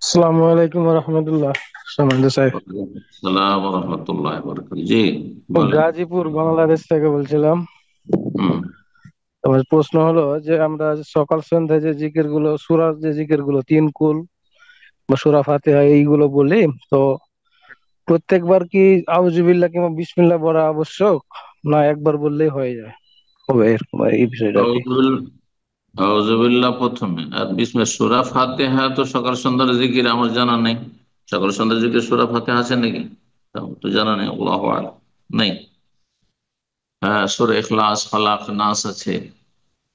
আসসালামু আলাইকুম রহমতুল্লাহ। সম্মানিত সাহেব, সালাম রহমতুল্লাহ বরকাত। জি, বলেন। গাজীপুর বাংলাদেশ থেকে বলছিলাম। হুম। আমার প্রশ্ন হলো যে আমরা সকাল সন্ধ্যায় যে জিকির গুলো, সূরার যে জিকির গুলো, তিন কুল বা সূরা ফাতিহা এইগুলো বলি, তো প্রত্যেকবার কি আউযুবিল্লাহ কিংবা বিসমিল্লাহ পড়া আবশ্যক, না একবার বললেই হয়ে যায়? হবে এরকম এই বিষয়টা আর কি। আউযুবিল্লাহ প্রথমে, আর বিসমিল্লাহ। সূরা ফাতিহা তো সকাল সন্ধ্যার জিকির আমার জানা নেই। সকাল সন্ধ্যার জিকির সূরা ফাতিহা আছে নাকি? তাও তো জানা নেই, আল্লাহু আ'লাম। নেই। হ্যাঁ, সূরা ইখলাস, ফালাক, নাস আছে।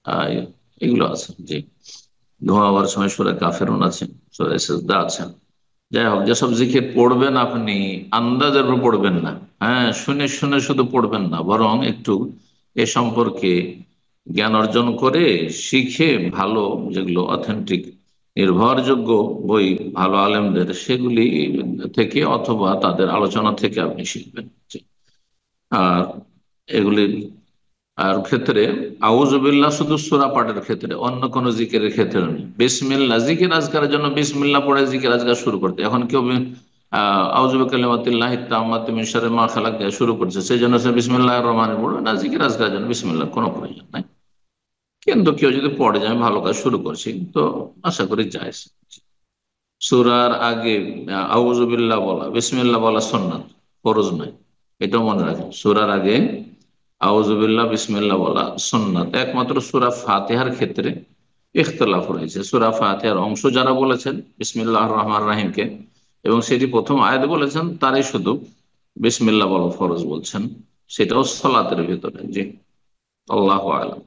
আহ, এগুলো আছে, জি। ঘুমাবার সময় সূরা কাফিরুন আছে, সূরা সিজদা আছে। যাই হোক, যেসব জিকির পড়বেন আপনি আন্দাজের উপর পড়বেন না। হ্যাঁ, শুনে শুনে শুধু পড়বেন না, বরং একটু এ সম্পর্কে জ্ঞান অর্জন করে শিখে, ভালো যেগুলো অথেন্টিক নির্ভরযোগ্য বই, ভালো আলেমদের, সেগুলি থেকে অথবা তাদের আলোচনা থেকে আপনি শিখবেন। আর এগুলি আর ক্ষেত্রে আউযুবিল্লাহ শুধু সূরা পাঠের ক্ষেত্রে, অন্য কোন জিকিরের ক্ষেত্রে নেই। বিসমিল্লাহ জিকির আজকারের জন্য বিসমিল্লাহ পড়ে জিকির আজকার শুরু করতে, এখন কেউ আউযু বিকালিমাতিল্লাহি তাম্মাতি মিন শাররি মা খালাক দিয়ে শুরু করছে, সেই জন্য সে বিসমিল্লাহির রহমানির পড়বে না। জিকির আজকারের জন্য বিসমিল্লাহ কোনো প্রয়োজন নাই। কিন্তু কেউ যদি পড়ে যায়, ভালো কাজ শুরু করছি, তো আশা করি জায়েজ। সূরার আগে আউযু বিল্লাহ বলা, বিসমিল্লাহ বলা সুন্নাত, ফরজ নয়। এটাও মনে রাখেন, সূরার আগে আউযুবিল্লাহ বিসমিল্লাহ বলা সুন্নাত। একমাত্র সূরা ফাতিহার ক্ষেত্রে ইখতিলাফ রয়েছে। সূরা ফাতিহার অংশ যারা বলেছেন বিসমিল্লাহির রহমানির রহিমকে, এবং সেটি প্রথম আয়াত বলেছেন, তারাই শুধু বিসমিল্লাহ বলা ফরজ বলছেন। সেটাও সালাতের ভিতরে। জি, আল্লাহু আ'লাম।